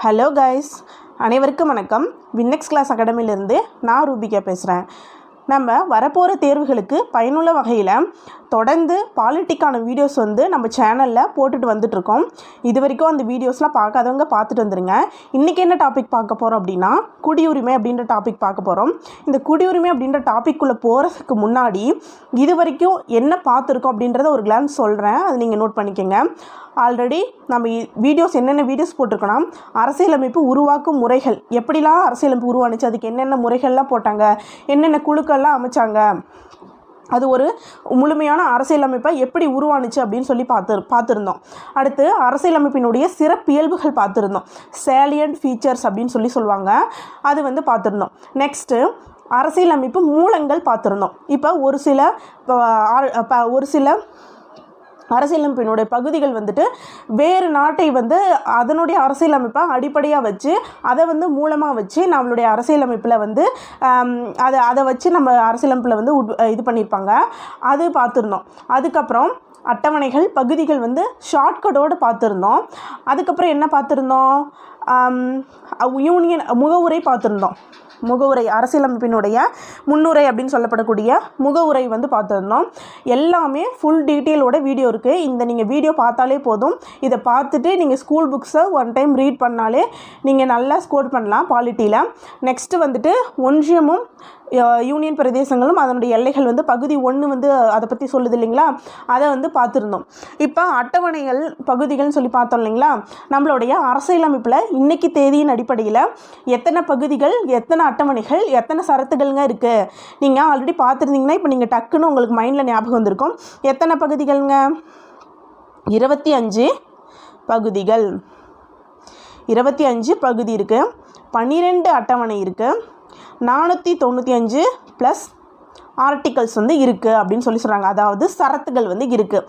Hello guys, அனைவருக்கும் வணக்கம். வின்னெக்ஸ் class அகாடமியிலேருந்து நான் ரூபிகா பேசுகிறேன். நம்ம வரப்போகிற தேர்வுகளுக்கு பயனுள்ள வகையில் தொடர்ந்து பாலிட்டிக்கான வீடியோஸ் நம்ம சேனலில் போட்டுட்டு வந்துட்ருக்கோம். இது வரைக்கும் அந்த வீடியோஸ்லாம் பார்க்காதவங்க பார்த்துட்டு வந்துடுங்க. இன்றைக்கி என்ன டாபிக் பார்க்க போகிறோம் அப்படின்னா, குடியுரிமை அப்படின்ற டாபிக் பார்க்க போகிறோம். இந்த குடியுரிமை அப்படின்ற டாப்பிக்குள்ளே போகிறதுக்கு முன்னாடி இது வரைக்கும் என்ன பார்த்துருக்கோம் அப்படின்றத ஒரு கிளான்ஸ் சொல்கிறேன், அது நீங்கள் நோட் பண்ணிக்கோங்க. ஆல்ரெடி நம்ம வீடியோஸ் என்னென்ன வீடியோஸ் போட்டிருக்கோன்னா, அரசியலமைப்பு உருவாக்கும் முறைகள், எப்படிலாம் அரசியலமைப்பு உருவானுச்சு, அதுக்கு என்னென்ன முறைகள்லாம் போட்டாங்க, என்னென்ன குழுக்கள்லாம் அமைச்சாங்க, அது ஒரு முழுமையான அரசியலமைப்பை எப்படி உருவானுச்சு அப்படின்னு சொல்லி பார்த்துருந்தோம். அடுத்து அரசியலமைப்பினுடைய சிறப்பியல்புகள் பார்த்துருந்தோம். சேலியன்ட் ஃபீச்சர்ஸ் அப்படின்னு சொல்லுவாங்க, அது பார்த்துருந்தோம். நெக்ஸ்ட்டு அரசியலமைப்பு மூலங்கள் பார்த்துருந்தோம். இப்போ ஒரு சில அரசியலமைப்பினுடைய பகுதிகள் வேறு நாட்டை அதனுடைய அரசியலமைப்பை அடிப்படையாக வச்சு அதை மூலமாக வச்சு நம்மளுடைய அரசியலமைப்பில் அதை வச்சு நம்ம அரசியலமைப்பில் இது பண்ணியிருப்பாங்க, அது பார்த்துருந்தோம். அதுக்கப்புறம் அட்டவணைகள் பகுதிகள் ஷார்ட்கட்டோடு பார்த்துருந்தோம். அதுக்கப்புறம் என்ன பார்த்துருந்தோம், யூனியன் முகவுரை பார்த்துருந்தோம். முகவுரை, அரசியலமைப்பினுடைய முன்னுரை அப்படின்னு சொல்லப்படக்கூடிய முகவுரை பார்த்துருந்தோம். எல்லாமே ஃபுல் டீட்டெயிலோட வீடியோ இருக்குது. நீங்கள் வீடியோ பார்த்தாலே போதும். இதை பார்த்துட்டு நீங்கள் ஸ்கூல் புக்ஸை ஒன் டைம் ரீட் பண்ணாலே நீங்கள் நல்லா ஸ்கோர் பண்ணலாம் பாலிட்டியில். நெக்ஸ்ட்டு ஒன்றியமும் யூனியன் பிரதேசங்களும் அதனுடைய எல்லைகள் பகுதி 1 அதை பற்றி சொல்லுது இல்லைங்களா, அதை பார்த்துருந்தோம். இப்போ அட்டவணைகள் பகுதிகள்னு சொல்லி பார்த்தோம் இல்லைங்களா, நம்மளுடைய அரசியலமைப்பில் இன்றைக்கி தேதியின் அடிப்படையில் எத்தனை பகுதிகள், எத்தனை அட்டவணைகள், எத்தனை சரத்துகள்ங்க இருக்குது. நீங்கள் ஆல்ரெடி பார்த்துருந்தீங்கன்னா இப்போ நீங்கள் டக்குன்னு உங்களுக்கு மைண்டில் ஞாபகம் வந்திருக்கும். எத்தனை பகுதிகள்ங்க? 25 பகுதிகள். 25 பகுதி இருக்குது. 12 அட்டவணை இருக்குது. 495 ப்ளஸ் ஆர்டிகல்ஸ் இருக்குது அப்படின்னு சொல்கிறாங்க. அதாவது சரத்துகள் இருக்குது.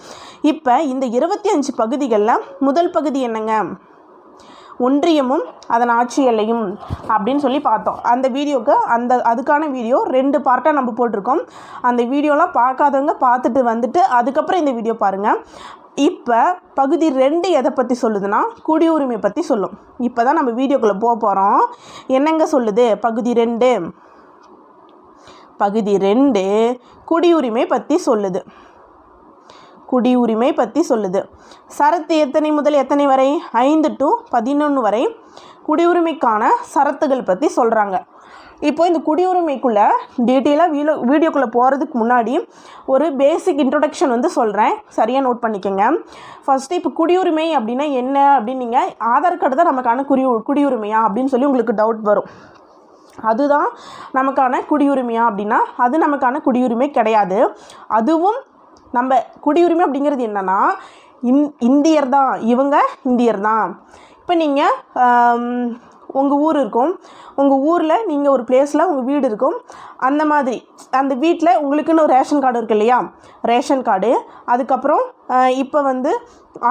இப்போ இந்த 25 பகுதிகளில் முதல் பகுதி என்னங்க? ஒன்றியமும் அதன் ஆட்சி எல்லையும் அப்படின்னு சொல்லி பார்த்தோம். அந்த வீடியோக்கு அதுக்கான வீடியோ 2 பார்ட்டாக நம்ம போட்டிருக்கோம். அந்த வீடியோலாம் பார்க்காதவங்க பார்த்துட்டு அதுக்கப்புறம் இந்த வீடியோ பாருங்கள். இப்போ பகுதி 2 எதை பற்றி சொல்லுதுன்னா, குடியுரிமை பற்றி சொல்லும். இப்போ தான் நம்ம வீடியோக்குள்ளே போகிறோம். என்னங்க சொல்லுது? பகுதி 2 குடியுரிமை பற்றி சொல்லுது. குடியுரிமை பற்றி சொல்லுது. சரத்து எத்தனை முதல் எத்தனை வரை? 5 to 11 வரை குடியுரிமைக்கான சரத்துகள் பற்றி சொல்கிறாங்க. இப்போ இந்த குடியுரிமைக்குள்ளே டீட்டெயிலாக வீடியோக்குள்ளே போகிறதுக்கு முன்னாடி ஒரு பேசிக் இன்ட்ரொடக்ஷன் சொல்கிறேன், சரியாக நோட் பண்ணிக்கோங்க. ஃபஸ்ட்டு இப்போ குடியுரிமை அப்படின்னா என்ன அப்படின்னு நீங்கள் ஆதார் கார்டு தான் நமக்கான குடியுரிமையா அப்படின்னு சொல்லி உங்களுக்கு டவுட் வரும். அதுதான் நமக்கான குடியுரிமையா அப்படின்னா அது நமக்கான குடியுரிமை கிடையாது. அதுவும் நம்ம குடியுரிமை அப்படிங்கிறது என்னென்னா, இந்தியர் தான், இவங்க இந்தியர் தான். இப்போ நீங்கள் உங்கள் ஊர் இருக்கும், உங்கள் ஊரில் நீங்கள் ஒரு பிளேஸில் உங்கள் வீடு இருக்கும். அந்த மாதிரி அந்த வீட்டில் உங்களுக்குன்னு ஒரு ரேஷன் கார்டு இருக்குது இல்லையா, ரேஷன் கார்டு, அதுக்கப்புறம் இப்போ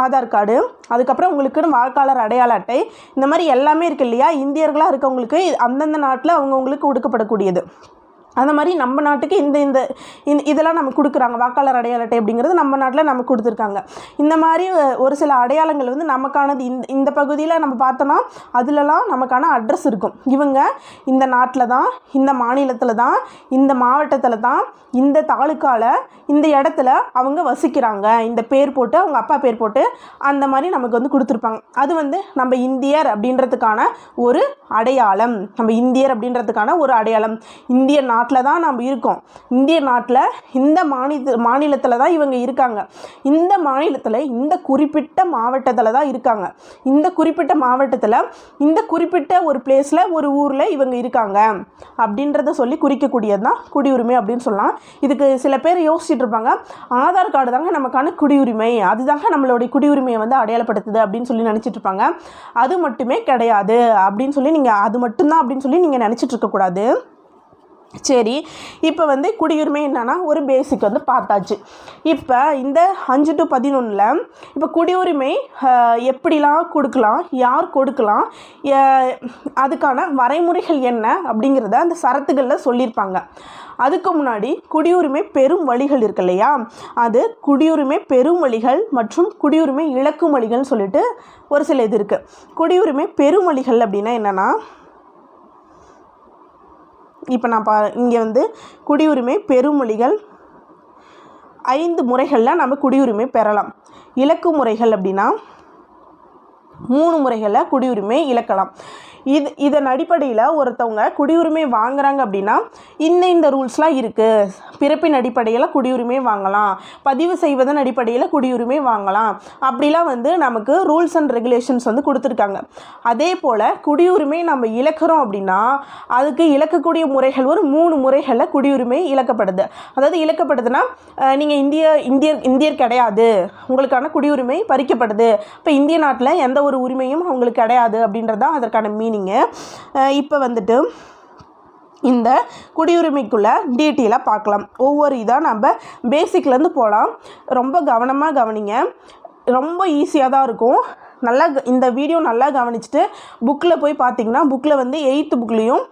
ஆதார் கார்டு, அதுக்கப்புறம் உங்களுக்குன்னு வாக்காளர் அடையாள அட்டை, இந்த மாதிரி எல்லாமே இருக்குது இல்லையா. இந்தியர்களாக இருக்கவங்களுக்கு அந்தந்த நாட்டில் அவங்கவுங்களுக்கு கொடுக்கப்படக்கூடியது. அந்த மாதிரி நம்ம நாட்டுக்கு இதெல்லாம் நம்ம கொடுக்குறாங்க. வாக்காளர் அடையாள அட்டை அப்படிங்கிறது நம்ம நாட்டில் நமக்கு கொடுத்துருக்காங்க. இந்த மாதிரி ஒரு சில அடையாளங்கள் நமக்கானது. இந்த பகுதியில் நம்ம பார்த்தோன்னா அதிலலாம் நமக்கான அட்ரஸ் இருக்கும். இவங்க இந்த நாட்டில் தான், இந்த மாநிலத்தில் தான், இந்த மாவட்டத்தில் தான், இந்த தாலுக்காவில், இந்த இடத்துல அவங்க வசிக்கிறாங்க, இந்த பேர் போட்டு அவங்க அப்பா பேர் போட்டு அந்த மாதிரி நமக்கு கொடுத்துருப்பாங்க. அது நம்ம இந்தியர் அப்படின்றதுக்கான ஒரு அடையாளம். நம்ம இந்தியர் அப்படின்றதுக்கான ஒரு அடையாளம். இந்திய நாட்டில் தான் நம்ம இருக்கோம். இந்திய நாட்டில் இந்த மாநிலத்தில் தான் இவங்க இருக்காங்க. இந்த மாநிலத்தில் இந்த குறிப்பிட்ட மாவட்டத்தில் தான் இருக்காங்க. இந்த குறிப்பிட்ட மாவட்டத்தில் இந்த குறிப்பிட்ட ஒரு பிளேஸில் ஒரு ஊரில் இவங்க இருக்காங்க அப்படின்றத சொல்லி குறிக்கக்கூடியது தான் குடியுரிமை அப்படின்னு சொல்லலாம். இதுக்கு சில பேர் யோசிச்சுட்டு இருப்பாங்க, ஆதார் கார்டு தாங்க நமக்கான குடியுரிமை, அதுதாங்க நம்மளுடைய குடியுரிமையை அடையாளப்படுத்துது அப்படின்னு சொல்லி நினச்சிட்டு இருப்பாங்க. அது மட்டுமே கிடையாது அப்படின்னு சொல்லி நீங்கள் அது மட்டும்தான் அப்படின்னு சொல்லி நீங்கள் நினச்சிட்டு இருக்கக்கூடாது. சரி, இப்போ வந்து குடியுரிமை என்னென்னா ஒரு பேசிக் வந்து பார்த்தாச்சு. இப்போ இந்த 5 to 11 இப்போ குடியுரிமை எப்படிலாம் கொடுக்கலாம், யார் கொடுக்கலாம், அதுக்கான வரைமுறைகள் என்ன அப்படிங்கிறத அந்த சரத்துகளில் சொல்லியிருப்பாங்க. அதுக்கு முன்னாடி குடியுரிமை பெறும் வழிகள் இருக்கு இல்லையா, அது குடியுரிமை பெறும் வழிகள் மற்றும் குடியுரிமை இழக்கும் வழிகள்னு சொல்லிட்டு ஒரு சில இது இருக்குது. குடியுரிமை பெறும் வழிகள் அப்படின்னா என்னென்னா, இப்போ நான் இங்கே வந்து குடியுரிமை பெறும் வழிகள் 5 முறைகளில் நம்ம குடியுரிமை பெறலாம். இலக்கு முறைகள் அப்படின்னா 3 முறைகளில் குடியுரிமை இழக்கலாம். இதன் அடிப்படையில் ஒருத்தவங்க குடியுரிமை வாங்குறாங்க அப்படின்னா இந்த ரூல்ஸ்லாம் இருக்குது. பிறப்பின் அடிப்படையில் குடியுரிமை வாங்கலாம், பதிவு செய்வதன் அடிப்படையில் குடியுரிமை வாங்கலாம், அப்படிலாம் வந்து நமக்கு ரூல்ஸ் அண்ட் ரெகுலேஷன்ஸ் வந்து கொடுத்துருக்காங்க. அதே போல் குடியுரிமை நம்ம இழக்கிறோம் அப்படின்னா அதுக்கு இழக்கக்கூடிய முறைகள் ஒரு 3 முறைகளில் குடியுரிமை இழக்கப்படுது. அதாவது இழக்கப்படுதுன்னா, நீங்கள் இந்தியர் கிடையாது, உங்களுக்கான குடியுரிமை பறிக்கப்படுது, இப்போ இந்திய நாட்டில் எந்த ஒரு உரிமையும் அவங்களுக்கு கிடையாது அப்படின்றது தான் அதற்கான மீனிங்கு. இப்போ வந்துட்டு இந்த குடியுரிமைக்குள்ளே டீட்டெயிலாக பார்க்கலாம். ஒவ்வொரு இதாக நம்ம பேசிக்லேருந்து போகலாம். ரொம்ப கவனமாக கவனிங்க, ரொம்ப ஈஸியாக தான் இருக்கும். நல்லா இந்த வீடியோ நல்லா கவனிச்சுட்டு புக்கில் போய் பார்த்தீங்கன்னா, புக்கில் வந்து 8th புக்லேயும்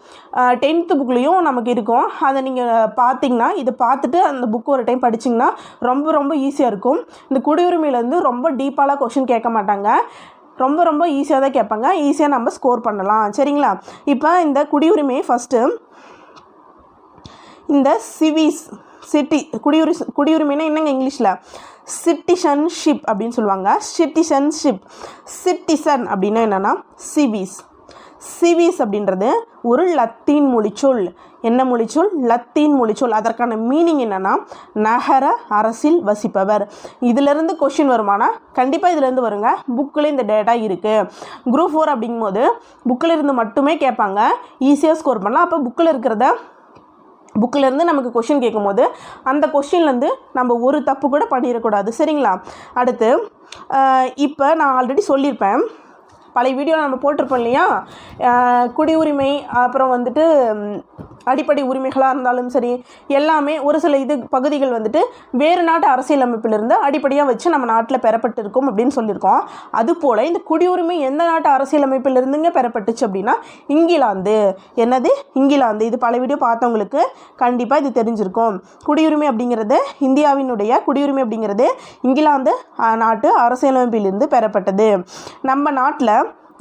10th புக்லேயும் நமக்கு இருக்கும். அதை நீங்கள் பார்த்தீங்கன்னா, இதை பார்த்துட்டு அந்த புக் ஒரு டைம் படிச்சிங்கன்னா ரொம்ப ரொம்ப ஈஸியாக இருக்கும். இந்த குடியுரிமையிலேருந்து ரொம்ப டீப்பாலாம் கொஷின் கேட்க மாட்டாங்க, ரொம்ப ரொம்ப ஈஸியாக தான் கேட்பாங்க. ஈஸியாக நம்ம ஸ்கோர் பண்ணலாம். சரிங்களா? இப்போ இந்த குடியுரிமையை ஃபஸ்ட்டு இந்த குடியுரிமைனா என்னங்க இங்கிலீஷில்? சிட்டிசன்ஷிப் அப்படின்னு சொல்லுவாங்க. சிட்டிசன் அப்படின்னா என்னென்னா சிவிஸ் அப்படின்றது ஒரு லத்தீன் மொழிச்சொல். என்ன மொழிச்சொல்? லத்தீன் மொழிச்சொல். அதற்கான மீனிங் என்னென்னா நகர அரசில் வசிப்பவர். இதிலேருந்து கொஷின் வருமானா கண்டிப்பாக இதிலேருந்து வருங்க. புக்கில் இந்த டேட்டா இருக்குது. Group 4 அப்படிங்கும்போது புக்கில் இருந்து மட்டுமே கேட்பாங்க, ஈஸியாக ஸ்கோர் பண்ணலாம். அப்போ புக்கிலேருந்து நமக்கு கொஷின் கேட்கும்போது அந்த கொஷின்லேருந்து நம்ம ஒரு தப்பு கூட பண்ணிடக்கூடாது. சரிங்களா? அடுத்து இப்போ நான் ஆல்ரெடி சொல்லியிருப்பேன், பழைய வீடியோவில் நம்ம போட்டிருப்போம் இல்லையா, குடியுரிமை அப்புறம் வந்துட்டு அடிப்படை உரிமைகளாக இருந்தாலும் சரி, எல்லாமே ஒரு சில பகுதிகள் வந்துட்டு வேறு நாட்டு அரசியலமைப்பிலிருந்து அடிப்படையாக வச்சு நம்ம நாட்டில் பெறப்பட்டிருக்கும் அப்படின்னு சொல்லியிருக்கோம். அதுபோல் இந்த குடியுரிமை எந்த நாட்டு அரசியலமைப்பிலிருந்துங்க பெறப்பட்டுச்சு அப்படின்னா இங்கிலாந்து. என்னது? இங்கிலாந்து. இது பல வீடியோ பார்த்தவங்களுக்கு கண்டிப்பாக இது தெரிஞ்சிருக்கும். குடியுரிமை அப்படிங்கிறது இந்தியாவினுடைய குடியுரிமை அப்படிங்கிறது இங்கிலாந்து நாட்டு அரசியலமைப்பிலிருந்து பெறப்பட்டது. நம்ம நாட்டில்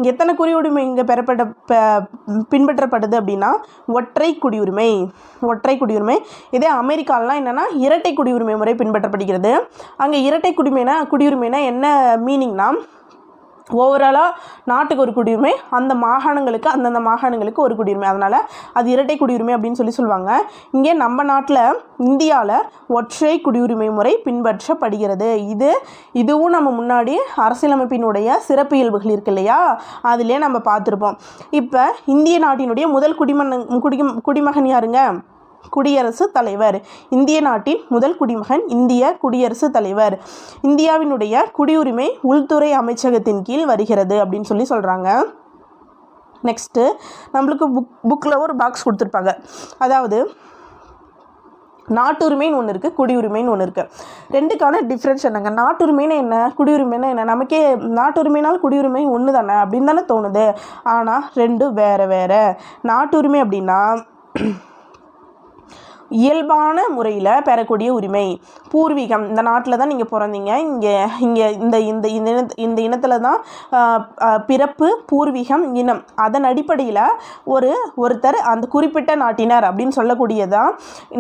எத்தனை குடியுரிமை இங்கே பின்பற்றப்படுது அப்படின்னா ஒற்றை குடியுரிமை. இதே அமெரிக்காலாம் என்னென்னா இரட்டை குடியுரிமை முறை பின்பற்றப்படுகிறது. அங்கே இரட்டை குடியுரிமைனா என்ன மீனிங்னா, ஓவராலாக நாட்டுக்கு ஒரு குடியுரிமை, அந்தந்த மாகாணங்களுக்கு ஒரு குடியுரிமை, அதனால் அது இரட்டை குடியுரிமை அப்படின்னு சொல்லுவாங்க. இங்கே நம்ம நாட்டில் இந்தியாவில் ஒற்றை குடியுரிமை முறை பின்பற்றப்படுகிறது. இதுவும் நம்ம முன்னாடி அரசியலமைப்பினுடைய சிறப்பியல்புகள் இருக்கு இல்லையா, அதிலே நம்ம பார்த்துருப்போம். இப்போ இந்திய நாட்டினுடைய முதல் குடிமகன் யாருங்க? குடியரசுத் தலைவர். இந்திய நாட்டின் முதல் குடிமகன் இந்திய குடியரசுத் தலைவர். இந்தியாவினுடைய குடியுரிமை உள்துறை அமைச்சகத்தின் கீழ் வருகிறது அப்படின்னு சொல்கிறாங்க. நெக்ஸ்ட்டு நம்மளுக்கு புக்கில் ஒரு பாக்ஸ் கொடுத்துருப்பாங்க. அதாவது நாட்டுரிமைன்னு ஒன்று இருக்குது, குடியுரிமைன்னு ஒன்று இருக்குது. ரெண்டுக்கான டிஃப்ரென்ஸ் என்னங்க? நாட்டுரிமைன்னா என்ன, குடியுரிமைன்னா என்ன? நமக்கே நாட்டுரிமைனாலும் குடியுரிமை ஒன்று தானே அப்படின்னு தானே தோணுது. ஆனால் ரெண்டும் வேறு. நாட்டுரிமை அப்படின்னா இயல்பான முறையில் பெறக்கூடிய உரிமை. பூர்வீகம், இந்த நாட்டில் தான் நீங்கள் பிறந்தீங்க, இங்கே இந்த இனத்தில் தான் பிறப்பு, பூர்வீகம், இனம், அதன் அடிப்படையில் ஒருத்தர் அந்த குறிப்பிட்ட நாட்டினர் அப்படின்னு சொல்லக்கூடியதான்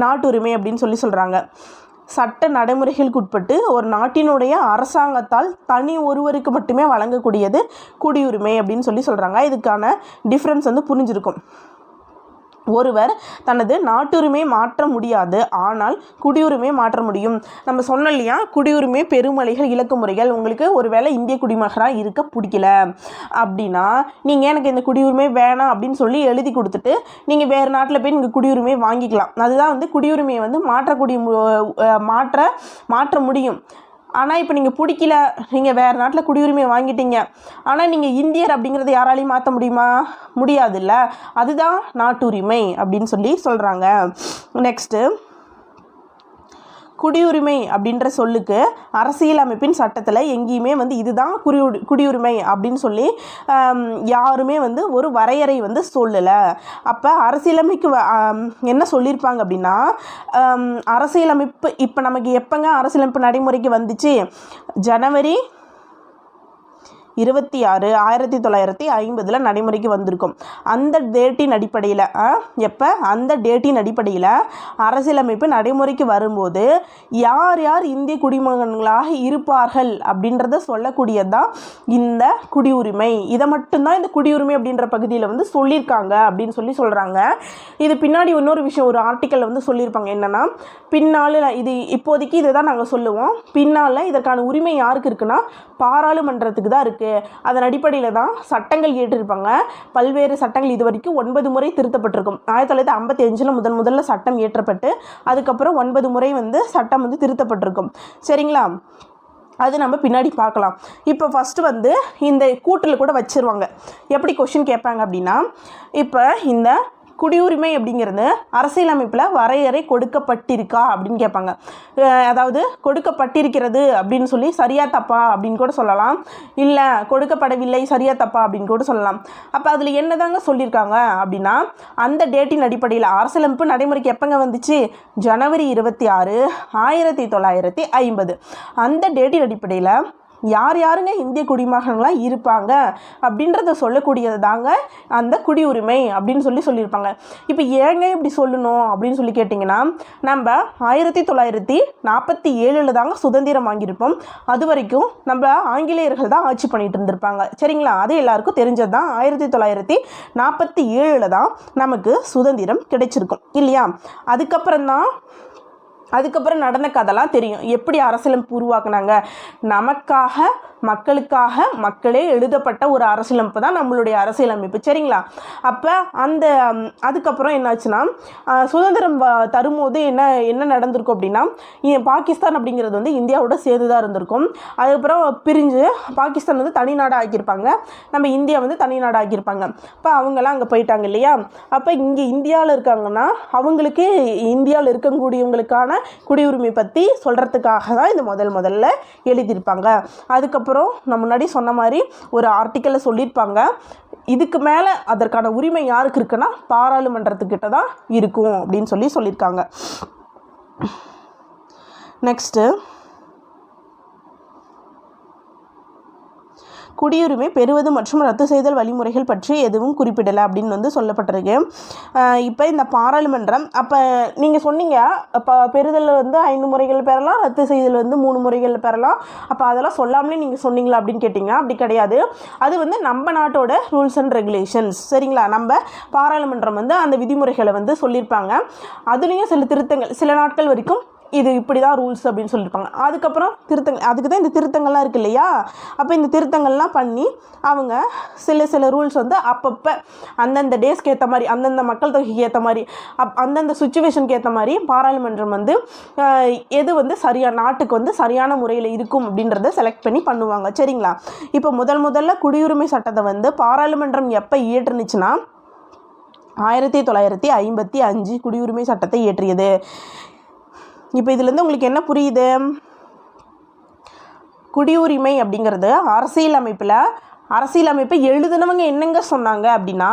நாட்டுரிமை அப்படின்னு சொல்கிறாங்க. சட்ட நடைமுறைகளுக்கு உட்பட்டு ஒரு நாட்டினுடைய அரசாங்கத்தால் தனி ஒருவருக்கு மட்டுமே வழங்கக்கூடியது குடியுரிமை அப்படின்னு சொல்கிறாங்க. இதுக்கான டிஃப்ரென்ஸ் வந்து புரிஞ்சிருக்கும். ஒருவர் தனது நாட்டுரிமை மாற்ற முடியாது, ஆனால் குடியுரிமை மாற்ற முடியும். நம்ம சொன்னோம் இல்லையா, குடியுரிமை பெருமொழிகள் இலக்கு முறைகள். உங்களுக்கு ஒருவேளை இந்திய குடிமகனாக இருக்க பிடிக்கல அப்படின்னா நீங்கள் எனக்கு இந்த குடியுரிமை வேணாம் அப்படின்னு சொல்லி எழுதி கொடுத்துட்டு நீங்கள் வேறு நாட்டில் போய் நீங்கள் குடியுரிமை வாங்கிக்கலாம். அதுதான் வந்து குடியுரிமையை வந்து மாற்ற முடியும். ஆனால் இப்போ நீங்கள் பிடிக்கல, நீங்கள் வேறு நாட்டில் குடியுரிமை வாங்கிட்டீங்க, ஆனால் நீங்கள் இந்தியர் அப்படிங்கிறத யாராலையும் மாற்ற முடியாதுல்ல, அதுதான் நாட்டுரிமை அப்படின்னு சொல்லி சொல்கிறாங்க. நெக்ஸ்ட்டு, குடியுரிமை அப்படின்ற சொல்லுக்கு அரசியலமைப்பின் சட்டத்தில் எங்கேயுமே வந்து இதுதான் குடியுரிமை அப்படின்னு சொல்லி யாருமே வந்து ஒரு வரையறை வந்து சொல்லலை. அப்போ அரசியலமைப்பு என்ன சொல்லியிருப்பாங்க அப்படின்னா, அரசியலமைப்பு இப்போ நமக்கு எப்போங்க அரசியலமைப்பு நடைமுறைக்கு வந்துச்சு? ஜனவரி 26, 1950 நடைமுறைக்கு வந்திருக்கும். அந்த டேட்டின் அடிப்படையில் அந்த டேட்டின் அடிப்படையில் அரசியலமைப்பு நடைமுறைக்கு வரும்போது யார் யார் இந்திய குடிமகன்களாக இருப்பார்கள் அப்படின்றத சொல்லக்கூடியது தான் இந்த குடியுரிமை. இதை மட்டும்தான் இந்த குடியுரிமை அப்படின்ற பகுதியில் வந்து சொல்லியிருக்காங்க அப்படின்னு சொல்லி சொல்கிறாங்க. இது பின்னாடி இன்னொரு விஷயம் ஒரு ஆர்டிக்கல் வந்து சொல்லியிருப்பாங்க. என்னென்னா, பின்னால் இது இப்போதைக்கு இதை தான் நாங்கள் சொல்லுவோம், பின்னால் இதற்கான உரிமை யாருக்கு இருக்குன்னா பாராளுமன்றத்துக்கு தான் இருக்குது. அதன் அடிப்படையில் தான் சட்டங்கள் இயற்றிருப்பாங்க. பல்வேறு சட்டங்கள் இது வரைக்கும் 9 முறை திருத்தப்பட்டிருக்கும். 1955 முதல்ல சட்டம் இயற்றப்பட்டு அதுக்கப்புறம் 9 முறை வந்து சட்டம் வந்து திருத்தப்பட்டிருக்கும். சரிங்களா? அது நம்ம பின்னாடி பார்க்கலாம். இப்போ ஃபஸ்ட்டு வந்து இந்த கூட்டில் கூட வச்சுருவாங்க. எப்படி கொஷின் கேட்பாங்க அப்படின்னா, இப்போ இந்த குடியுரிமை அப்படிங்கிறது அரசியலமைப்பில் வரையறை கொடுக்கப்பட்டிருக்கா அப்படின்னு கேட்பாங்க. அதாவது கொடுக்கப்பட்டிருக்கிறது அப்படின்னு சொல்லி சரியா தப்பா அப்படின்னு கூட சொல்லலாம், இல்லை கொடுக்கப்படவில்லை சரியா தப்பா அப்படின்னு கூட சொல்லலாம். அப்போ அதில் என்னதாங்க சொல்லியிருக்காங்க அப்படின்னா, அந்த டேட்டின் அடிப்படையில் அரசியலமைப்பு நடைமுறைக்கு எப்போங்க வந்துச்சு? ஜனவரி 26, 1950. அந்த டேட்டின் அடிப்படையில் யார் யாருங்க இந்திய குடிமகன்களாக இருப்பாங்க அப்படின்றத சொல்லக்கூடியது தாங்க அந்த குடியுரிமை அப்படின்னு சொல்லியிருப்பாங்க. இப்போ ஏங்க இப்படி சொல்லணும் அப்படின்னு சொல்லி கேட்டிங்கன்னா, நம்ம 1947 தாங்க சுதந்திரம் வாங்கியிருப்போம். அது வரைக்கும் நம்ம ஆங்கிலேயர்கள் தான் ஆட்சி பண்ணிட்டு இருந்திருப்பாங்க. சரிங்களா? அது எல்லாருக்கும் தெரிஞ்சது தான். 1947 தான் நமக்கு சுதந்திரம் கிடைச்சிருக்கும் இல்லையா? அதுக்கப்புறம் நடந்த கதைலாம் தெரியும். எப்படி அரசியலமைப்பு உருவாக்குனாங்க? நமக்காக, மக்களுக்காக, மக்களே எழுதப்பட்ட ஒரு அரசியலமைப்பு தான் நம்மளுடைய அரசியலமைப்பு. சரிங்களா? அப்போ அதுக்கப்புறம் என்னாச்சுன்னா, சுதந்திரம் தரும்போது என்ன நடந்திருக்கும் அப்படின்னா, பாகிஸ்தான் அப்படிங்கிறது வந்து இந்தியாவோட சேர்ந்து தான் இருந்திருக்கும். அதுக்கப்புறம் பிரிஞ்சு பாகிஸ்தான் வந்து தனி நாடாக ஆக்கியிருப்பாங்க, நம்ம இந்தியா வந்து தனி நாடாக ஆக்கியிருப்பாங்க. இப்போ அவங்கெல்லாம் அங்கே போயிட்டாங்க இல்லையா? அப்போ இங்கே இந்தியாவில் இருக்காங்கன்னா அவங்களுக்கு இந்தியாவில் இருக்கக்கூடியவங்களுக்கான குடியுரிமை பற்றி சொல்கிறதுக்காக தான் இந்த முதல்ல எழுதியிருப்பாங்க. அதுக்கப்புறம் நான் முன்னாடி சொன்ன மாதிரி ஒரு ஆர்டிக்கலில் சொல்லியிருப்பாங்க, இதுக்கு மேலே அதற்கான உரிமை யாருக்கு இருக்குன்னா பாராளுமன்றத்துக்கிட்ட தான் இருக்கும் அப்படின்னு சொல்லியிருக்காங்க. நெக்ஸ்ட்டு, குடியுரிமை பெறுவது மற்றும் ரத்து செய்தல் வழிமுறைகள் பற்றி எதுவும் குறிப்பிடலை அப்படின்னு வந்து சொல்லப்பட்டிருக்கு. இப்போ இந்த பாராளுமன்றம், அப்போ நீங்கள் சொன்னீங்க இப்போ பெறுதல் வந்து 5 முறைகள் பெறலாம், ரத்து செய்தல் வந்து 3 முறைகள் பெறலாம், அப்போ அதெல்லாம் சொல்லாமலே நீங்கள் சொன்னீங்களா அப்படின்னு கேட்டிங்கன்னா அப்படி கிடையாது. அது வந்து நம்ம நாட்டோட ரூல்ஸ் அண்ட் ரெகுலேஷன்ஸ். சரிங்களா? நம்ம பாராளுமன்றம் வந்து அந்த விதிமுறைகளை வந்து சொல்லியிருப்பாங்க. அதுலேயும் சில திருத்தங்கள், சில நாட்கள் வரைக்கும் இது இப்படி தான் ரூல்ஸ் அப்படின்னு சொல்லியிருப்பாங்க. அதுக்கப்புறம் திருத்தங்கள், அதுக்கு தான் இந்த திருத்தங்கள்லாம் இருக்குது இல்லையா? அப்போ இந்த திருத்தங்கள்லாம் பண்ணி அவங்க சில ரூல்ஸ் வந்து அப்பப்போ அந்தந்த டேஸ்க்கு ஏற்ற மாதிரி, அந்தந்த மக்கள் தொகைக்கு ஏற்ற மாதிரி, அந்தந்த சுச்சுவேஷனுக்கு ஏற்ற மாதிரி பாராளுமன்றம் வந்து எது வந்து நாட்டுக்கு வந்து சரியான முறையில் இருக்கும் அப்படின்றத செலக்ட் பண்ணி பண்ணுவாங்க. சரிங்களா? இப்போ முதல்ல குடியுரிமை சட்டத்தை வந்து பாராளுமன்றம் எப்போ இயற்றுனுச்சுன்னா 1955 குடியுரிமை சட்டத்தை இயற்றியது. இப்போ இதுலேருந்து உங்களுக்கு என்ன புரியுது? குடியுரிமை அப்படிங்கிறது அரசியலமைப்பை எழுதினவங்க என்னங்க சொன்னாங்க அப்படின்னா,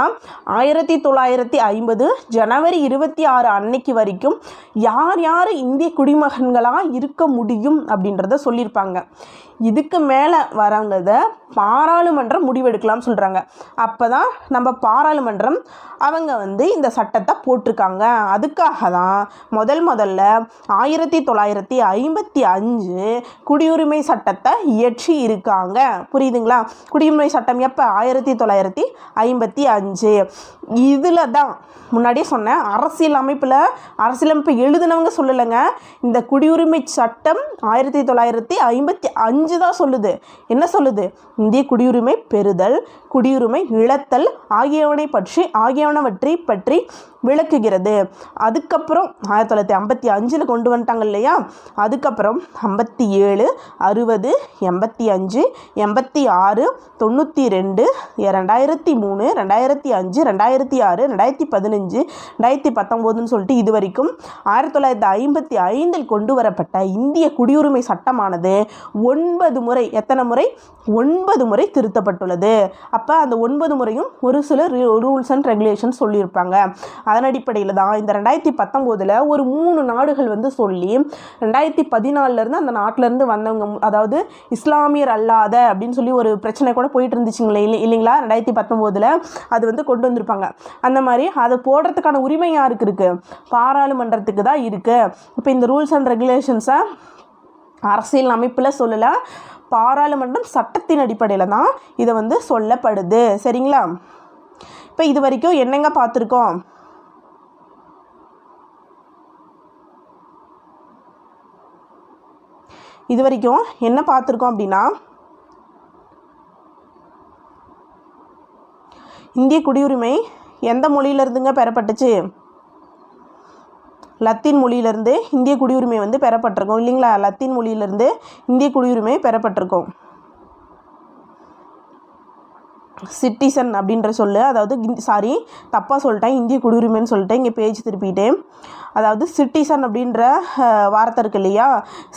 1950 ஜனவரி 26 அன்னைக்கு வரைக்கும் யார் யார் இந்திய குடிமகன்களாக இருக்க முடியும் அப்படின்றத சொல்லியிருப்பாங்க. இதுக்கு மேலே வரவங்க பாராளுமன்றம் முடிவெடுக்கலாம்னு சொல்கிறாங்க. அப்போ தான் நம்ம பாராளுமன்றம் அவங்க வந்து இந்த சட்டத்தை போட்டிருக்காங்க. அதுக்காக தான் முதல்ல 1955 குடியுரிமை சட்டத்தை இயற்றி இருக்காங்க. புரியுதுங்களா? குடியுரிமை சட்டம் எப்போ? 1955. இதில் தான் முன்னாடியே சொன்னேன், அரசியலமைப்பு எழுதினவங்க சொல்லலைங்க. இந்த குடியுரிமை சட்டம் 1955 தான் சொல்லுது. என்ன சொல்லுது? இந்திய குடியுரிமை பெறுதல், குடியுரிமை, இழத்தல் ஆகியவனவற்றை பற்றி விளக்குகிறது. அதுக்கப்புறம் 1955 கொண்டு வந்துட்டாங்க இல்லையா, அதுக்கப்புறம் 57, 60, 85, 86, 92, 2003, 2005, 2006, 2015, 2019 சொல்லிட்டு இது வரைக்கும் 1955 கொண்டு வரப்பட்ட இந்திய குடியுரிமை சட்டமானது 9 முறை, எத்தனை முறை? 9 முறை திருத்தப்பட்டுள்ளது. அப்போ அந்த 9 முறையும் ஒரு சில ரூல்ஸ் அண்ட் ரெகுலேஷன்ஸ் சொல்லியிருப்பாங்க. அதன் அடிப்படையில் தான் இந்த 2019 ஒரு 3 நாடுகள் வந்து சொல்லி 2014 அந்த நாட்டிலேருந்து வந்தவங்க, அதாவது இஸ்லாமியர் அல்லாத அப்படின்னு சொல்லி ஒரு பிரச்சனை கூட போயிட்டு இருந்துச்சுங்களே இல்லைங்களா 2019 அது வந்து கொண்டு வந்திருப்பாங்க. அந்த மாதிரி அதை போடுறதுக்கான உரிமை யாருக்கு இருக்குது? பாராளுமன்றத்துக்கு தான் இருக்குது. இப்போ இந்த ரூல்ஸ் அண்ட் ரெகுலேஷன்ஸை அரசியல் அமைப்பில் சொல்லலை, பாராளுமன்றம் சட்டத்தின் அடிப்படையில் தான் இதை வந்து சொல்லப்படுது. சரிங்களா? இப்போ இது வரைக்கும் என்னங்க பார்த்துருக்கோம்? இது வரைக்கும் என்ன பார்த்துருக்கோம் அப்படின்னா, இந்திய குடியுரிமை எந்த மொழியிலிருந்துங்க பெறப்பட்டுச்சு? லத்தீன் மொழியிலிருந்து இந்திய குடியுரிமை வந்து பெறப்பட்டிருக்கோம் இல்லைங்களா? லத்தீன் மொழியிலிருந்து இந்திய குடியுரிமை பெறப்பட்டிருக்கோம். சிட்டிசன் அப்படின்ற சொல்லு, அதாவது தப்பாக சொல்லிட்டேன், இந்திய குடியுரிமைன்னு சொல்லிட்டேன், இங்கே பேஜ் திருப்பிட்டேன். அதாவது சிட்டிசன் அப்படின்ற வார்த்தை இருக்கு இல்லையா,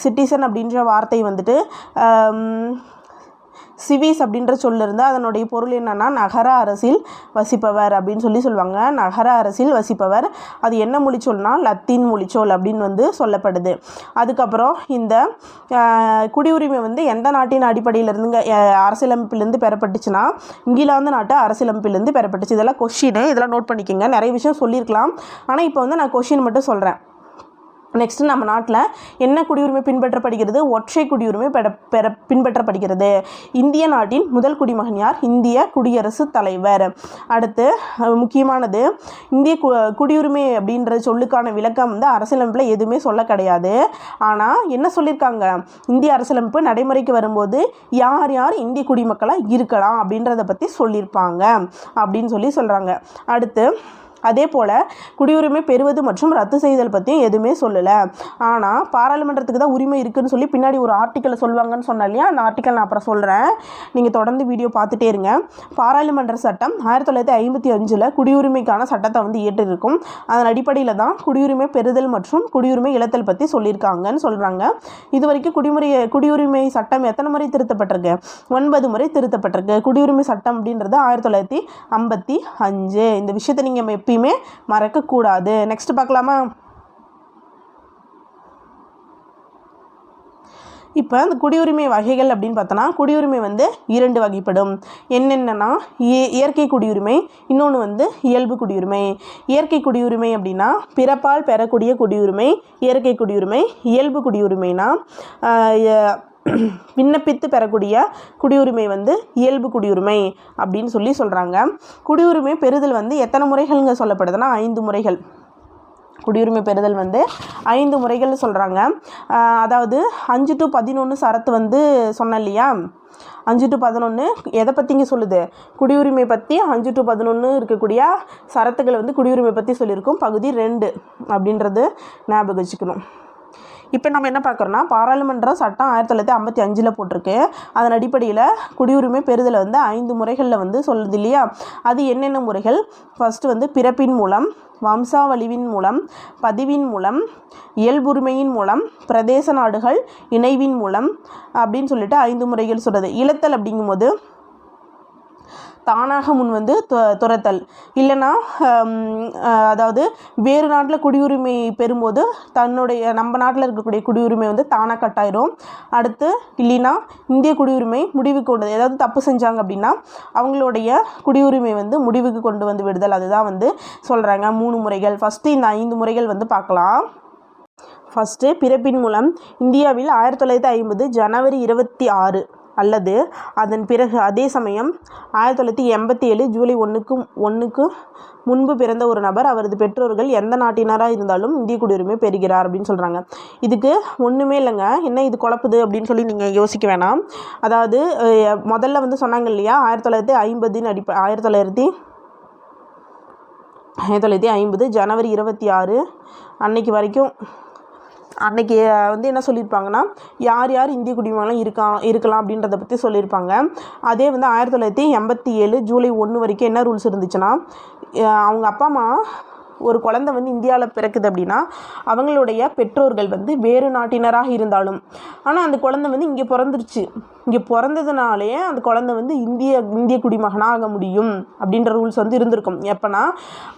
சிட்டிசன் அப்படின்ற வார்த்தை வந்துட்டு சிவிஸ் அப்படின்ற சொல்லிருந்து அதனுடைய பொருள் என்னென்னா நகர அரசில் வசிப்பவர் அப்படின்னு சொல்லுவாங்க. நகர அரசில் வசிப்பவர், அது என்ன மொழிச்சொல்னா லத்தீன் மொழிச்சொல் அப்படின்னு வந்து சொல்லப்படுது. அதுக்கப்புறம் இந்த குடியுரிமை வந்து எந்த நாட்டின் அடிப்படையில் இருந்துங்க அரசியலமைப்பிலேருந்து பெறப்பட்டுச்சுன்னா இங்கிலாந்து நாட்டு அரசியலமைப்பிலேருந்து பெறப்பட்டுச்சு. இதெல்லாம் கொஷின், இதெல்லாம் நோட் பண்ணிக்கோங்க. நிறைய விஷயம் சொல்லியிருக்கலாம், ஆனால் இப்போ வந்து நான் கொஷின் மட்டும் சொல்கிறேன். நெக்ஸ்ட்டு நம்ம நாட்டில் என்ன குடியுரிமை பின்பற்றப்படுகிறது? ஒற்றை குடியுரிமை பின்பற்றப்படுகிறது. இந்திய நாட்டின் முதல் குடிமகன் யார்? இந்திய குடியரசுத் தலைவர். அடுத்து முக்கியமானது, இந்திய குடியுரிமை அப்படின்ற சொல்லுக்கான விளக்கம் வந்து அரசியலமைப்பில் எதுவுமே சொல்ல கிடையாது. ஆனால் என்ன சொல்லியிருக்காங்க, இந்திய அரசியலமைப்பு நடைமுறைக்கு வரும்போது யார் யார் இந்திய குடிமக்களாக இருக்கலாம் அப்படின்றத பற்றி சொல்லியிருப்பாங்க அப்படின்னு சொல்கிறாங்க. அடுத்து அதே போல் குடியுரிமை பெறுவது மற்றும் ரத்து செய்தல் பற்றியும் எதுவுமே சொல்லலை. ஆனால் பாராளுமன்றத்துக்கு தான் உரிமை இருக்குதுன்னு சொல்லி பின்னாடி ஒரு ஆர்டிக்கலை சொல்லுவாங்கன்னு சொன்னேன் இல்லையா, அந்த ஆர்டிக்கல் நான் அப்புறம் சொல்கிறேன், நீங்கள் தொடர்ந்து வீடியோ பார்த்துட்டே இருங்க. பாராளுமன்ற சட்டம் 1955 குடியுரிமைக்கான சட்டத்தை வந்து இயற்றிருக்கும். அதன் அடிப்படையில் தான் குடியுரிமை பெறுதல் மற்றும் குடியுரிமை இழத்தல் பற்றி சொல்லியிருக்காங்கன்னு சொல்கிறாங்க. இது வரைக்கும் குடியுரிமை சட்டம் எத்தனை முறை திருத்தப்பட்டிருக்கு? 9 முறை திருத்தப்பட்டிருக்கு. குடியுரிமை சட்டம் அப்படின்றது 1955. இந்த விஷயத்தை நீங்கள் எப்பயுமே மறக்கக்கூடாது. நெக்ஸ்ட் பார்க்கலாமா? இப்போ அந்த குடியுரிமை வகைகள் அப்படின்னு பார்த்தோன்னா, குடியுரிமை வந்து 2 வகைப்படும். என்னென்னா இயற்கை குடியுரிமை, இன்னொன்று வந்து இயல்பு குடியுரிமை. இயற்கை குடியுரிமை அப்படின்னா பிறப்பால் பெறக்கூடிய குடியுரிமை இயற்கை குடியுரிமை. இயல்பு குடியுரிமைனா விண்ணப்பித்து பெறக்கூடிய குடியுரிமை வந்து இயல்பு குடியுரிமை அப்படின்னு சொல்கிறாங்க. குடியுரிமை பெறுதல் வந்து எத்தனை முறைகள்ங்க சொல்லப்படுதுன்னா 5 முறைகள். குடியுரிமை பெறுதல் வந்து 5 முறைகள் சொல்கிறாங்க. அதாவது 5 to 11 சரத்து வந்து சொன்னேன் இல்லையா, 5 to 11 எதை பற்றிங்க சொல்லுது? குடியுரிமை பற்றி 5 to 11 இருக்கக்கூடிய சரத்துக்கள் வந்து குடியுரிமை பற்றி சொல்லியிருக்கோம். பகுதி 2 அப்படின்றது ஞாபகம் வச்சுக்கணும். இப்போ நம்ம என்ன பார்க்குறோன்னா, பாராளுமன்ற சட்டம் 1955 போட்டிருக்கு. அதன் அடிப்படையில் குடியுரிமை பெறுதலை வந்து 5 முறைகளில் வந்து சொல்லுது இல்லையா. அது என்னென்ன முறைகள்? ஃபஸ்ட்டு வந்து பிறப்பின் மூலம், வம்சாவளிவின் மூலம், பதிவின் மூலம், இயல்புரிமையின் மூலம், பிரதேச நாடுகள் இணைவின் மூலம் அப்படின்னு சொல்லிட்டு 5 முறைகள் சொல்கிறது. இழத்தல் அப்படிங்கும்போது தானாக முன் வந்து துரத்தல், இல்லைன்னா அதாவது வேறு நாட்டில் குடியுரிமை பெறும்போது நம்ம நாட்டில் இருக்கக்கூடிய குடியுரிமை வந்து தானாக கட்டாயிரும். அடுத்து இல்லைன்னா இந்திய குடியுரிமை முடிவுக்கு கொண்டு, ஏதாவது தப்பு செஞ்சாங்க அப்படின்னா அவங்களுடைய குடியுரிமை வந்து முடிவுக்கு கொண்டு வந்து விடுதல். அதுதான் வந்து சொல்கிறாங்க 3 முறைகள். ஃபஸ்ட்டு இந்த 5 முறைகள் வந்து பார்க்கலாம். ஃபஸ்ட்டு பிறப்பின் மூலம். இந்தியாவில் 1950 ஜனவரி 26 அல்லது அதன் பிறகு அதே சமயம் 1987 ஜூலை 1க்கு முன்பு பிறந்த ஒரு நபர் அவரது பெற்றோர்கள் எந்த நாட்டினராக இருந்தாலும் இந்திய குடியுரிமை பெறுகிறார் அப்படின்னு சொல்கிறாங்க. இதுக்கு ஒன்றுமே இல்லைங்க, என்ன இது குழப்புது அப்படின்னு சொல்லி நீங்கள் யோசிக்க வேணாம். அதாவது முதல்ல வந்து சொன்னாங்க இல்லையா 1950 ஜனவரி 26 அன்னைக்கு வரைக்கும் அன்றைக்கி வந்து என்ன சொல்லியிருப்பாங்கன்னா யார் யார் இந்திய குடிமகனும் இருக்கலாம் அப்படின்றத பற்றி சொல்லியிருப்பாங்க. அதே வந்து 1987 ஜூலை 1 வரைக்கும் என்ன ரூல்ஸ் இருந்துச்சுன்னா, அவங்க அப்பா அம்மா ஒரு குழந்தை வந்து இந்தியாவில் பிறக்குது அப்படின்னா அவங்களுடைய பெற்றோர்கள் வந்து வேறு நாட்டினராக இருந்தாலும், ஆனால் அந்த குழந்தை வந்து இங்கே பிறந்துருச்சு, இங்கே பிறந்ததுனாலே அந்த குழந்தை வந்து இந்திய குடிமகனாக ஆக முடியும் அப்படின்ற ரூல்ஸ் வந்து இருந்திருக்கும். எப்போனா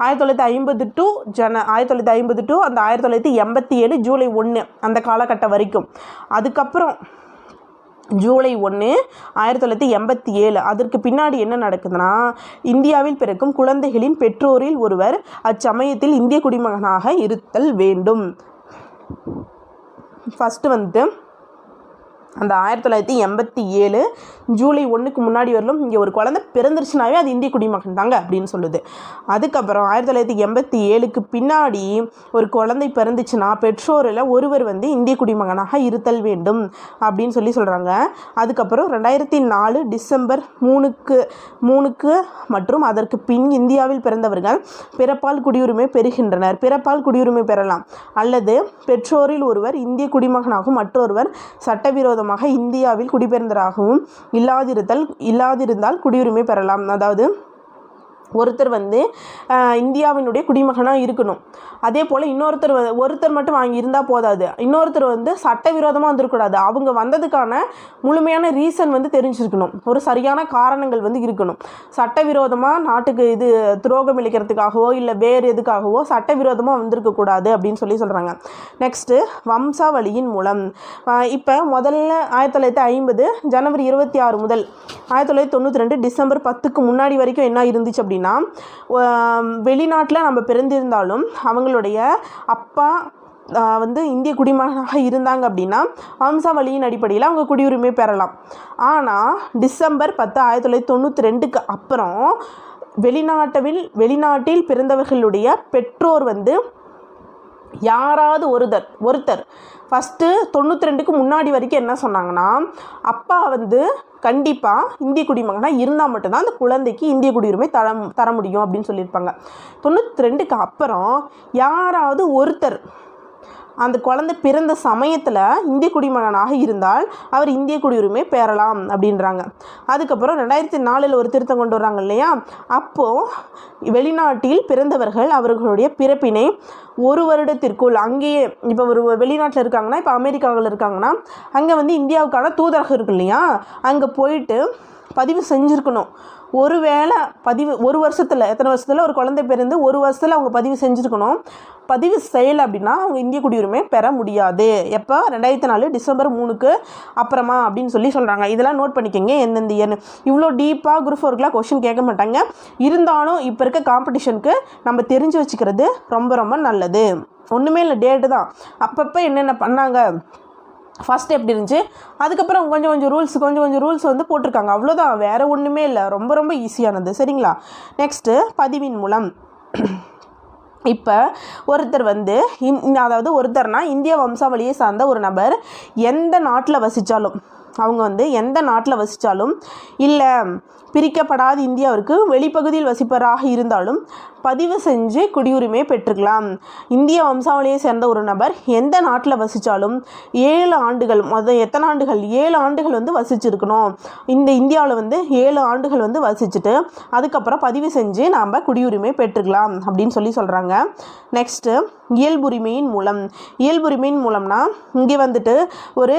1950 டு அந்த 1987 ஜூலை 1 அந்த காலகட்டம் வரைக்கும். அதுக்கப்புறம் ஜூலை 1 1987 அதற்கு பின்னாடி என்ன நடக்குதுன்னா, இந்தியாவில் பிறக்கும் குழந்தைகளின் பெற்றோரில் ஒருவர் அச்சமயத்தில் இந்திய குடிமகனாக இருத்தல் வேண்டும். ஃபஸ்ட்டு வந்து அந்த 1987 ஜூலை 1க்கு முன்னாடி வரலும் இங்கே ஒரு குழந்தை பிறந்துருச்சுனாவே அது இந்திய குடிமகன் தாங்க அப்படின்னு சொல்லுது. அதுக்கப்புறம் 1987க்கு பின்னாடி ஒரு குழந்தை பிறந்துச்சுன்னா பெற்றோரில் ஒருவர் வந்து இந்திய குடிமகனாக இருத்தல் வேண்டும் அப்படின்னு சொல்கிறாங்க. அதுக்கப்புறம் 2004 டிசம்பர் 3க்கு மற்றும் அதற்கு பின் இந்தியாவில் பிறந்தவர்கள் பிறப்பால் குடியுரிமை பெறுகின்றனர். பிறப்பால் குடியுரிமை பெறலாம் அல்லது பெற்றோரில் ஒருவர் இந்திய குடிமகனாகவும் மற்றொருவர் சட்டவிரோத இந்தியாவில் குடிபெயர்ந்தராகவும் இல்லாதிருந்தால் குடியுரிமை பெறலாம். அதாவது ஒருத்தர் வந்து இந்தியாவினுடைய குடிமகனாக இருக்கணும், அதே போல் ஒருத்தர் மட்டும் வாங்கி இருந்தால் போதாது, இன்னொருத்தர் வந்து சட்டவிரோதமாக வந்துருக்கூடாது. அவங்க வந்ததுக்கான முழுமையான ரீசன் வந்து தெரிஞ்சிருக்கணும், ஒரு சரியான காரணங்கள் வந்து இருக்கணும். சட்டவிரோதமாக நாட்டுக்கு இது துரோகம் இழைக்கிறதுக்காகவோ இல்லை வேறு எதுக்காகவோ சட்டவிரோதமாக வந்திருக்கக்கூடாது அப்படின்னு சொல்கிறாங்க. நெக்ஸ்ட்டு வம்சாவளியின் மூலம். இப்போ முதல்ல 1950 ஜனவரி 26 முதல் 1992 டிசம்பர் 10க்கு முன்னாடி வரைக்கும் என்ன இருந்துச்சு அப்படின்னா, வெளிநாட்டில் நம்ம பிறந்திருந்தாலும் அவங்களுடைய அப்பா வந்து இந்திய குடிமகனாக இருந்தாங்க அப்படின்னா வம்சாவளியின் அடிப்படையில் அவங்க குடியுரிமை பெறலாம். ஆனால் டிசம்பர் 10 1992க்கு அப்புறம் வெளிநாட்டில் பிறந்தவர்களுடைய பெற்றோர் வந்து யாராவது ஒருத்தர் ஃபஸ்ட்டு 92க்கு முன்னாடி வரைக்கும் என்ன சொன்னாங்கன்னா, அப்பா வந்து கண்டிப்பாக இந்திய குடிமகனாக இருந்தால் மட்டும்தான் அந்த குழந்தைக்கு இந்திய குடியுரிமை தர முடியும் அப்படின்னு சொல்லியிருப்பாங்க. 92க்கு அப்புறம் யாராவது ஒருத்தர் அந்த குழந்தை பிறந்த சமயத்தில் இந்திய குடிமகனாக இருந்தால் அவர் இந்திய குடியுரிமை பெறலாம் அப்படின்றாங்க. அதுக்கப்புறம் 2004 ஒரு திருத்தம் கொண்டு வர்றாங்க இல்லையா, அப்போது வெளிநாட்டில் பிறந்தவர்கள் அவர்களுடைய பிறப்பினை 1 வருடத்திற்குள் அங்கேயே, இப்போ ஒரு வெளிநாட்டில் இருக்காங்கன்னா, இப்போ அமெரிக்காவில் இருக்காங்கன்னா அங்கே வந்து இந்தியாவுக்கான தூதரகம் இருக்கு இல்லையா, அங்கே போயிட்டு பதிவு செஞ்சுருக்கணும். ஒருவேளை ஒரு வருஷத்தில் எத்தனை வருஷத்தில் ஒரு குழந்தை பிறந்து 1 வருஷத்தில் அவங்க பதிவு செஞ்சுருக்கணும். பதிவு செய்யலை அப்படின்னா அவங்க இந்திய குடியுரிமை பெற முடியாது. எப்போ 2004 டிசம்பர் 3க்கு அப்புறமா அப்படின்னு சொல்கிறாங்க. இதெல்லாம் நோட் பண்ணிக்கோங்க எந்தெந்த இயர்னு. இவ்வளோ டீப்பாக குரூப் 4 கொஷின் கேட்க மாட்டாங்க. இருந்தாலும் இப்போ இருக்க காம்படிஷனுக்கு நம்ம தெரிஞ்சு வச்சுக்கிறது ரொம்ப ரொம்ப நல்லது. ஒன்றுமே இல்லை, டேட்டு தான். அப்பப்போ என்னென்ன பண்ணாங்க, ஃபஸ்ட்டு எப்படி இருந்துச்சு, அதுக்கப்புறம் கொஞ்சம் ரூல்ஸ் வந்து போட்டிருக்காங்க, அவ்வளோதான், வேறு ஒன்றுமே இல்லை. ரொம்ப ரொம்ப ஈஸியானது. சரிங்களா? நெக்ஸ்ட்டு பதிவின் மூலம். இப்போ ஒருத்தர் வந்து ஒருத்தர்னா இந்திய வம்சாவளியை சார்ந்த ஒரு நபர் எந்த நாட்டில் வசித்தாலும், அவங்க வந்து எந்த நாட்டில் வசித்தாலும் இல்லை பிரிக்கப்படாத இந்தியாவிற்கு வெளிப்பகுதியில் வசிப்பவராக இருந்தாலும் பதிவு செஞ்சு குடியுரிமை பெற்றுக்கலாம். இந்திய வம்சாவளியை சேர்ந்த ஒரு நபர் எந்த நாட்டில் வசித்தாலும் 7 ஆண்டுகள், எத்தனை ஆண்டுகள், 7 ஆண்டுகள் வந்து வசிச்சிருக்கணும். இந்த இந்தியாவில் வந்து 7 ஆண்டுகள் வந்து வசிச்சுட்டு அதுக்கப்புறம் பதிவு செஞ்சு நாம் குடியுரிமை பெற்றுக்கலாம் அப்படின்னு சொல்கிறாங்க. நெக்ஸ்ட்டு இயல்புரிமையின் மூலம்னா இங்கே வந்துட்டு ஒரு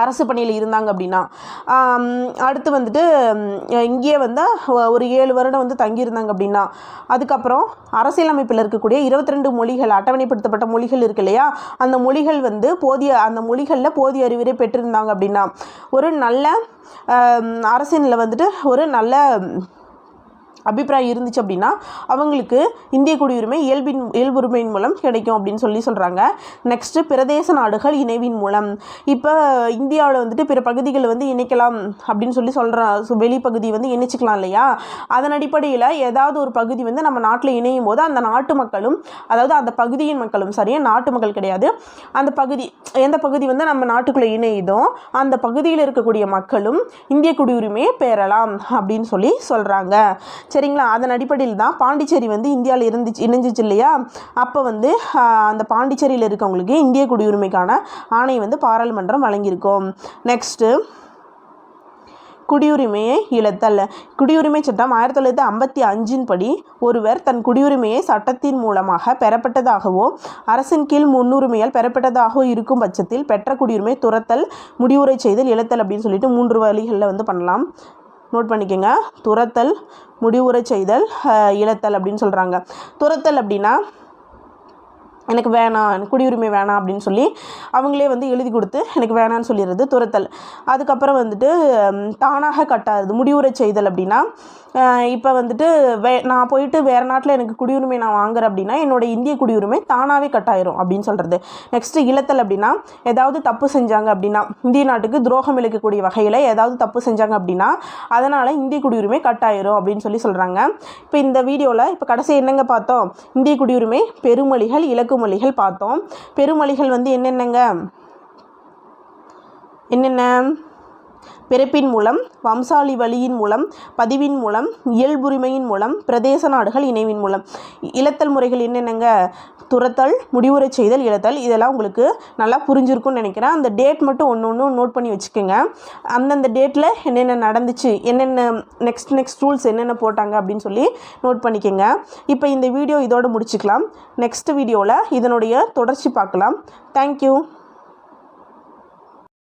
அரசு பணியில் இருந்தாங்க அப்படின்னா, அடுத்து வந்துட்டு இங்கேயே வந்து ஒரு 7 வருடம் வந்து தங்கியிருந்தாங்க அப்படின்னா, அதுக்கப்புறம் அரசியலமைப்பில் இருக்கக்கூடிய 22 மொழிகள், அட்டவணைப்படுத்தப்பட்ட மொழிகள் இருக்கு இல்லையா, அந்த மொழிகள் வந்து அந்த மொழிகளில் போதிய அறிவுரை பெற்றிருந்தாங்க அப்படின்னா, ஒரு நல்ல அரசியலில் வந்துட்டு ஒரு நல்ல அபிப்பிராயம் இருந்துச்சு அப்படின்னா அவங்களுக்கு இந்திய குடியுரிமை இயல்புரிமையின் மூலம் கிடைக்கும் அப்படின்னு சொல்கிறாங்க. நெக்ஸ்ட்டு பிரதேச நாடுகள் இணைவின் மூலம். இப்போ இந்தியாவில் வந்துட்டு பிற பகுதிகளை வந்து இணைக்கலாம் அப்படின்னு சொல்கிற வெளிப்பகுதி வந்து இணைச்சிக்கலாம் இல்லையா, அதன் அடிப்படையில் ஏதாவது ஒரு பகுதி வந்து நம்ம நாட்டில் இணையும் போது அந்த நாட்டு மக்களும், அதாவது அந்த பகுதியின் மக்களும், சரியா நாட்டு மக்கள் கிடையாது, அந்த பகுதி எந்த பகுதி வந்து நம்ம நாட்டுக்குள்ளே இணையுதோ அந்த பகுதியில் இருக்கக்கூடிய மக்களும் இந்திய குடியுரிமையை பெறலாம் அப்படின்னு சொல்கிறாங்க. சரிங்களா. அதன் அடிப்படையில் தான் பாண்டிச்சேரி வந்து இந்தியாவில் இணைஞ்சிச்சு இல்லையா, அப்போ வந்து அந்த பாண்டிச்சேரியில் இருக்கவங்களுக்கு இந்திய குடியுரிமைக்கான ஆணை வந்து பாராளுமன்றம் வழங்கியிருக்கும். நெக்ஸ்ட்டு குடியுரிமையை இழத்தல். குடியுரிமை சட்டம் 1955 படி ஒருவர் தன் குடியுரிமையை சட்டத்தின் மூலமாக பெறப்பட்டதாகவோ அரசின் கீழ் முன்னுரிமையால் பெறப்பட்டதாகவோ இருக்கும் பட்சத்தில் பெற்ற குடியுரிமை துறத்தல், முடிவுரை செய்தல், இழத்தல் அப்படின்னு சொல்லிட்டு 3 வழிகளில் வந்து பண்ணலாம். நோட் பண்ணிக்கோங்க. துறத்தல், முடிவுரை செய்தல், இழத்தல் அப்படின்னு சொல்கிறாங்க. துறத்தல் அப்படின்னா எனக்கு வேணாம், எனக்கு குடியுரிமை வேணாம் அப்படின்னு சொல்லி அவங்களே வந்து எழுதி கொடுத்து எனக்கு வேணான்னு சொல்லிடுறது துறத்தல். அதுக்கப்புறம் வந்துட்டு தானாக கட்டாது முடிவுரை செய்தல் அப்படின்னா இப்போ வந்துட்டு நான் போயிட்டு வேறு நாட்டில் எனக்கு குடியுரிமை நான் வாங்குறேன் அப்படின்னா என்னோட இந்திய குடியுரிமை தானாகவே கட்டாயிரும் அப்படின்னு சொல்கிறது. நெக்ஸ்ட்டு இழத்தல் அப்படின்னா ஏதாவது தப்பு செஞ்சாங்க அப்படின்னா, இந்திய நாட்டுக்கு துரோகம் இழைக்கக்கூடிய வகையில் ஏதாவது தப்பு செஞ்சாங்க அப்படின்னா அதனால் இந்திய குடியுரிமை கட்டாயிரும் அப்படின்னு சொல்கிறாங்க. இப்போ இந்த வீடியோவில் இப்போ கடைசி என்னங்க பார்த்தோம், இந்திய குடியுரிமை பெருமொழிகள் இலக்குமொழிகள் பார்த்தோம். பெருமொழிகள் வந்து என்னென்ன பிறப்பின் மூலம், வம்சாவளி வழியின் மூலம், பதிவின் மூலம், இயல்புரிமையின் மூலம், பிரதேச நாடுகள் இணைவின் மூலம். இழத்தல் முறைகள் என்னென்னங்க, துறத்தல், முடிவுரை செய்தல், இழத்தல். இதெல்லாம் உங்களுக்கு நல்லா புரிஞ்சிருக்கும்னு நினைக்கிறேன். அந்த டேட் மட்டும் ஒன்று நோட் பண்ணி வச்சுக்கோங்க. அந்தந்த டேட்டில் என்னென்ன நடந்துச்சு, என்னென்ன நெக்ஸ்ட் ரூல்ஸ் என்னென்ன போட்டாங்க அப்படின்னு சொல்லி நோட் பண்ணிக்கோங்க. இப்போ இந்த வீடியோ இதோடு முடிச்சுக்கலாம். நெக்ஸ்ட் வீடியோவில் இதனுடைய தொடர்ச்சி பார்க்கலாம். தேங்க்யூ.